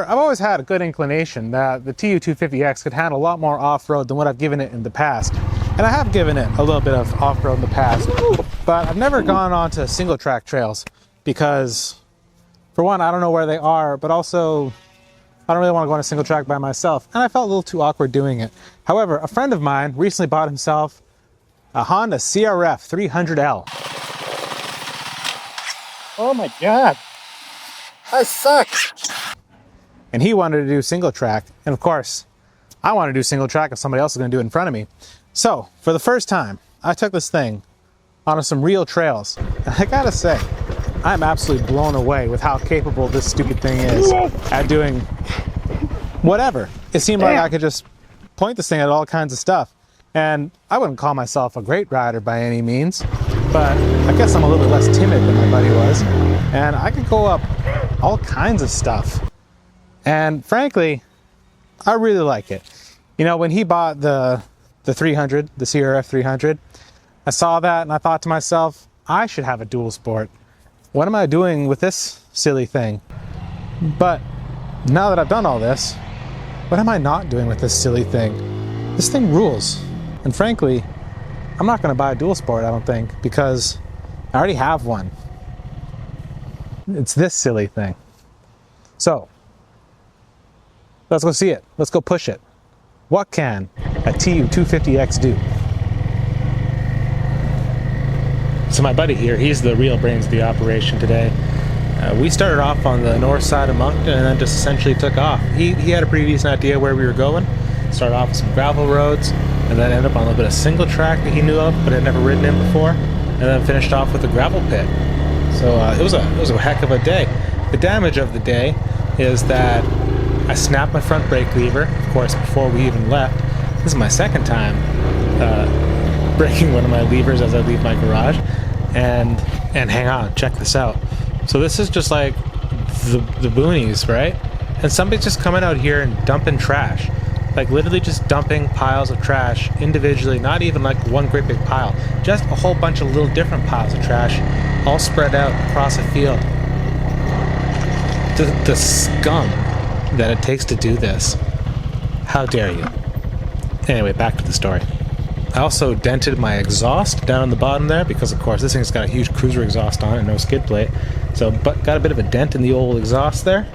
I've always had a good inclination that the TU250X could handle a lot more off-road than what I've given it in the past. And I have given it a little bit of off-road in the past, but I've never gone onto single track trails because, for one, I don't know where they are, but also I don't really want to go on a single track by myself, and I felt a little too awkward doing it. However, a friend of mine recently bought himself a Honda CRF 300L. Oh my God, I suck. And he wanted to do single track, and of course, I want to do single track if somebody else is going to do it in front of me. So, for the first time, I took this thing onto some real trails. And I gotta say, I'm absolutely blown away with how capable this stupid thing is at doing whatever. It seemed like I could just point this thing at all kinds of stuff. And I wouldn't call myself a great rider by any means, but I guess I'm a little bit less timid than my buddy was. And I could go up all kinds of stuff. And frankly, I really like it. You know, when he bought the 300, the CRF 300, I saw that and I thought to myself, I should have a dual sport. What am I doing with this silly thing? But now that I've done all this, what am I not doing with this silly thing? This thing rules. And frankly, I'm not going to buy a dual sport, I don't think, because I already have one. It's this silly thing. So, let's go see it. Let's go push it. What can a TU250X do? So my buddy here, he's the real brains of the operation today. We started off on the north side of Moncton and then just essentially took off. He had a pretty decent idea where we were going. Started off with some gravel roads and then ended up on a little bit of single track that he knew of but had never ridden in before, and then finished off with a gravel pit. So it was a heck of a day. The damage of the day is that I snapped my front brake lever, of course, before we even left. This is my second time breaking one of my levers as I leave my garage. And hang on, check this out. So this is just like the boonies, right? And somebody's just coming out here and dumping trash. Like literally just dumping piles of trash individually, not even like one great big pile. Just a whole bunch of little different piles of trash all spread out across a field. The scum that it takes to do this. How dare you? Anyway, back to the story. I also dented my exhaust down on the bottom there because, of course, this thing's got a huge cruiser exhaust on it and no skid plate. So, but got a bit of a dent in the old exhaust there.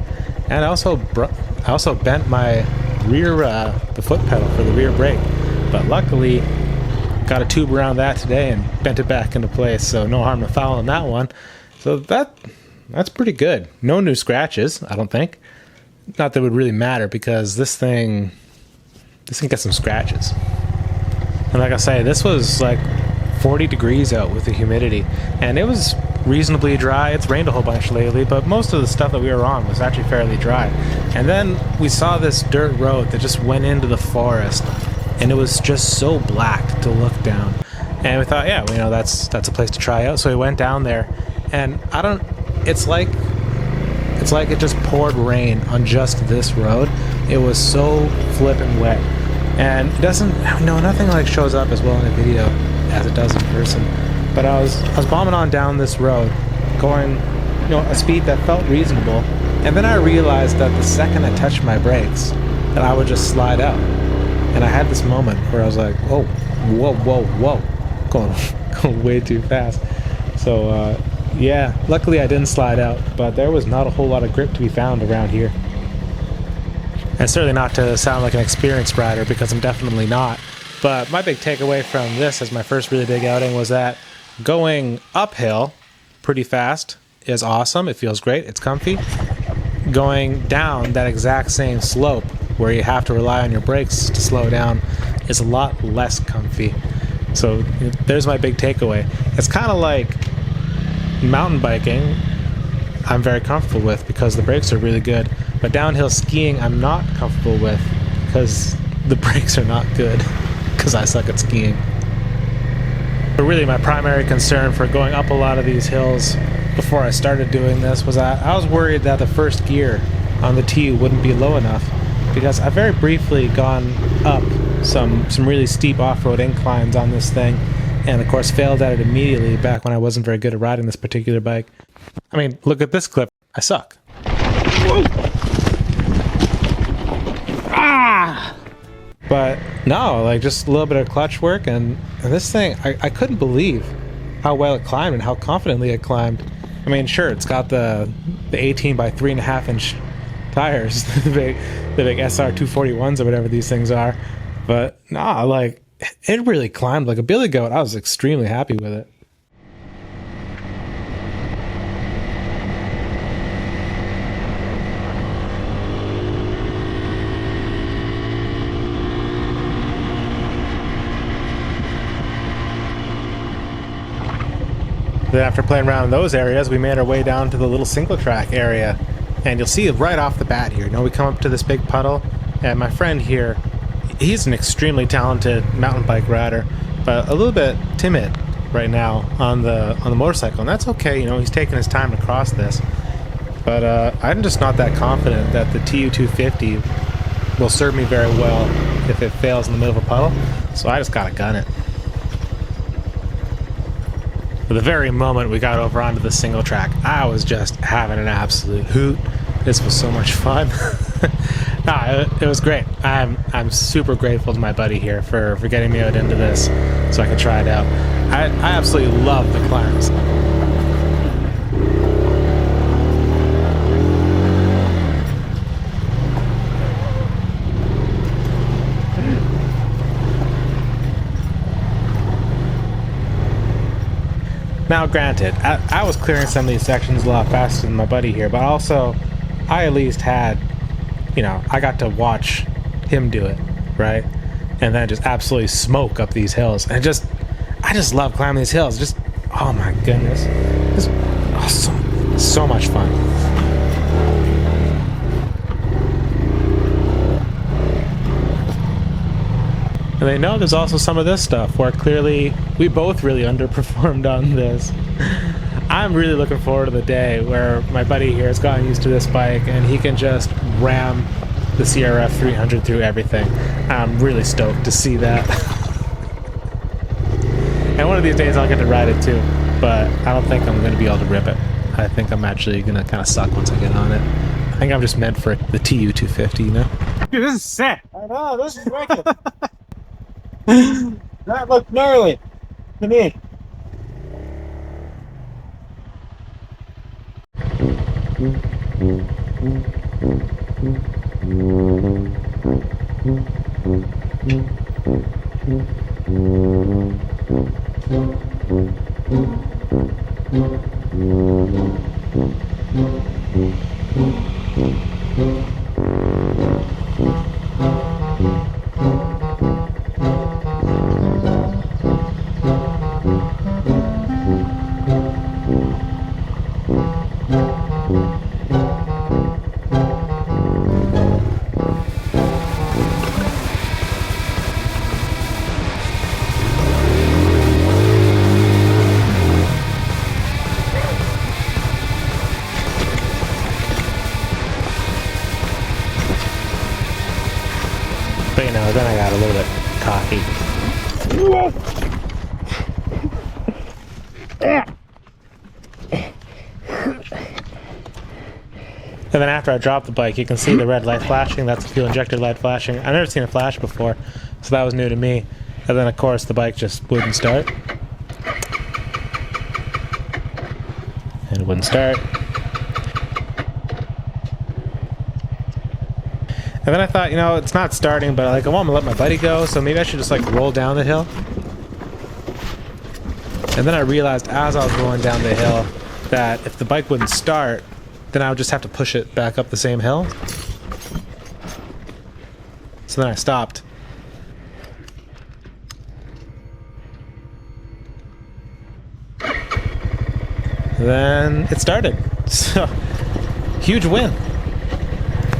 And I also bent my rear, the foot pedal for the rear brake. But luckily, got a tube around that today and bent it back into place. So no harm, no foul on that one. So that's pretty good. No new scratches, I don't think. Not that it would really matter because this thing gets some scratches. And like I say, this was like 40 degrees out with the humidity, and it was reasonably dry. It's rained a whole bunch lately, but most of the stuff that we were on was actually fairly dry. And then we saw this dirt road that just went into the forest, and it was just so black to look down. And we thought, yeah, you know, that's a place to try out. So we went down there, and it's like it just poured rain on just this road. It was so flippin' wet. And nothing like shows up as well in a video as it does in person. But I was bombing on down this road, going, you know, a speed that felt reasonable. And then I realized that the second I touched my brakes, that I would just slide out. And I had this moment where I was like, oh, whoa, going way too fast. So, yeah, luckily I didn't slide out, but there was not a whole lot of grip to be found around here. And certainly not to sound like an experienced rider, because I'm definitely not. But my big takeaway from this as my first really big outing was that going uphill pretty fast is awesome. It feels great. It's comfy. Going down that exact same slope where you have to rely on your brakes to slow down is a lot less comfy. So there's my big takeaway. It's kind of like mountain biking. I'm very comfortable with because the brakes are really good. But downhill skiing I'm not comfortable with because the brakes are not good because I suck at skiing. But really my primary concern for going up a lot of these hills before I started doing this was that I was worried that the first gear on the TU wouldn't be low enough, because I've very briefly gone up some really steep off-road inclines on this thing, and of course failed at it immediately back when I wasn't very good at riding this particular bike. I mean, look at this clip. I suck. No, like just a little bit of clutch work, and this thing, I couldn't believe how well it climbed and how confidently it climbed. I mean, sure, it's got the 18 by 3.5 inch tires, the big SR 241s or whatever these things are, but nah, like it really climbed like a billy goat. I was extremely happy with it. Then after playing around in those areas, we made our way down to the little single track area. And you'll see right off the bat here, we come up to this big puddle, and my friend here, he's an extremely talented mountain bike rider, but a little bit timid right now on the motorcycle, and that's okay, he's taking his time to cross this. But I'm just not that confident that the TU250 will serve me very well if it fails in the middle of a puddle, so I just gotta gun it. The very moment we got over onto the single track, I was just having an absolute hoot. This was so much fun. Nah, it was great. I'm super grateful to my buddy here for getting me out into this so I could try it out. I absolutely love the climbs. Now, granted, I was clearing some of these sections a lot faster than my buddy here, but also, I at least had, I got to watch him do it, right? And then just absolutely smoke up these hills. And I just love climbing these hills. Just, oh my goodness. So much fun. And they know there's also some of this stuff where clearly we both really underperformed on this. I'm really looking forward to the day where my buddy here has gotten used to this bike and he can just ram the CRF 300 through everything. I'm really stoked to see that. And one of these days I'll get to ride it too, but I don't think I'm going to be able to rip it. I think I'm actually going to kind of suck once I get on it. I think I'm just meant for the TU250, Dude, this is sick. I know, this is wicked. That looked gnarly to me. But then I got a little bit cocky. And then after I dropped the bike, you can see the red light flashing. That's the fuel injector light flashing. I've never seen it flash before, so that was new to me. And then of course the bike just wouldn't start. And it wouldn't start. And then I thought, it's not starting, but I want to let my buddy go, so maybe I should just roll down the hill. And then I realized as I was rolling down the hill that if the bike wouldn't start, then I would just have to push it back up the same hill. So then I stopped. Then it started. So, huge win.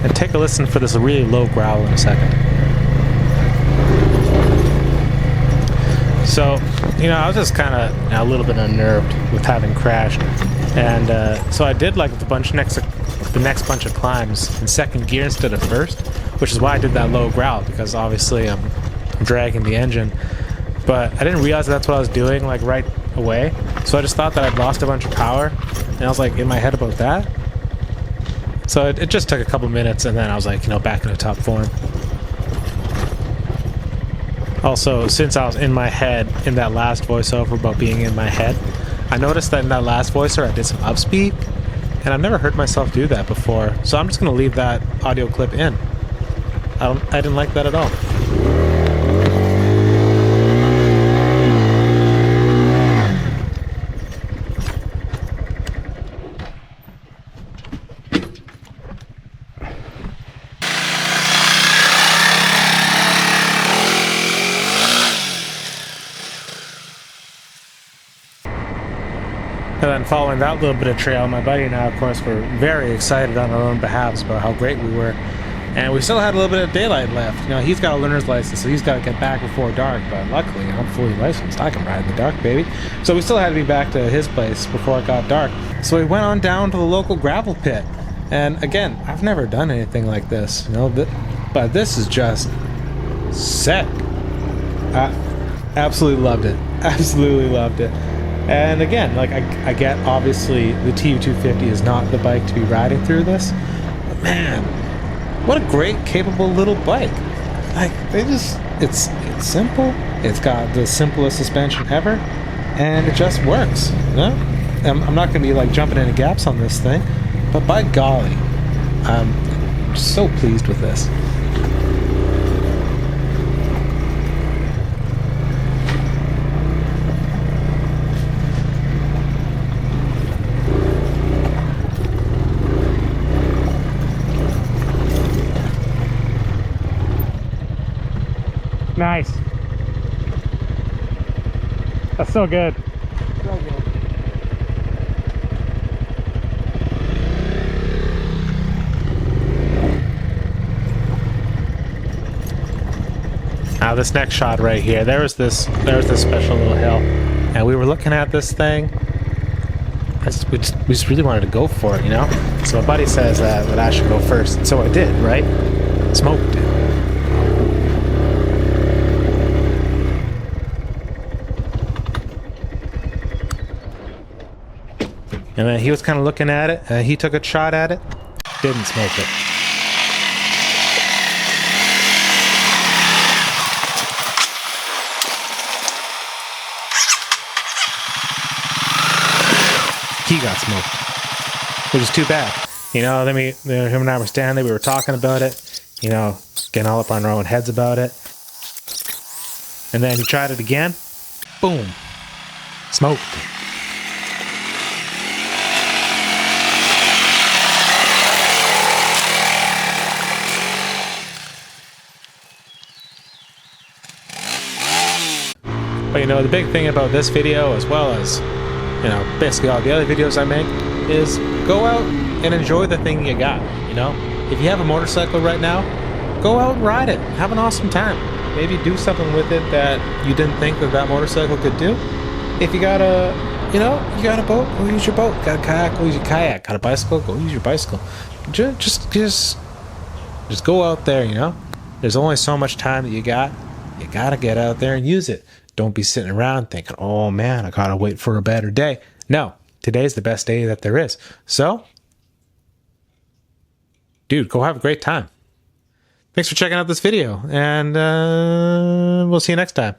And take a listen for this really low growl in a second. So, I was just kind of a little bit unnerved with having crashed. And so I did the next bunch of climbs in second gear instead of first, which is why I did that low growl, because obviously I'm dragging the engine. But I didn't realize that's what I was doing right away. So I just thought that I'd lost a bunch of power, and I was in my head about that. So it just took a couple minutes, and then I was back in the top form. Also, since I was in my head in that last voiceover about being in my head, I noticed that in that last voiceover I did some upspeed, and I've never heard myself do that before, so I'm just going to leave that audio clip in. I didn't like that at all. And then following that little bit of trail, my buddy and I, of course, were very excited on our own behalves about how great we were. And we still had a little bit of daylight left. You know, he's got a learner's license, so he's got to get back before dark. But luckily, I'm fully licensed. I can ride in the dark, baby. So we still had to be back to his place before it got dark. So we went on down to the local gravel pit. And again, I've never done anything like this, you know, but this is just sick. I absolutely loved it. Absolutely loved it. And again, like I get obviously the TU250 is not the bike to be riding through this, but man, what a great, capable little bike. Like it's simple. It's got the simplest suspension ever, and it just works. You know, I'm not gonna be like jumping into gaps on this thing, but by golly, I'm so pleased with this. Nice. That's so good. So good. Now this next shot right here, there's this special little hill, and we were looking at this thing. We just really wanted to go for it, you know. So my buddy says that I should go first, and so I did, right? Smoked it. And then he was kind of looking at it, and he took a shot at it, didn't smoke it. He got smoked, which is too bad. You know, then him and I were standing there, we were talking about it, you know, getting all up on our own heads about it. And then he tried it again, boom, smoked it. But you know, the big thing about this video, as well as, you know, basically all the other videos I make, is go out and enjoy the thing you got, you know? If you have a motorcycle right now, go out and ride it. Have an awesome time. Maybe do something with it that you didn't think that motorcycle could do. If you got a, you know, you got a boat, go use your boat. Got a kayak, go use your kayak. Got a bicycle, go use your bicycle. Just go out there, you know? There's only so much time that you got. You gotta get out there and use it. Don't be sitting around thinking, oh man, I gotta wait for a better day. No, today's the best day that there is. So, dude, go have a great time. Thanks for checking out this video, and we'll see you next time.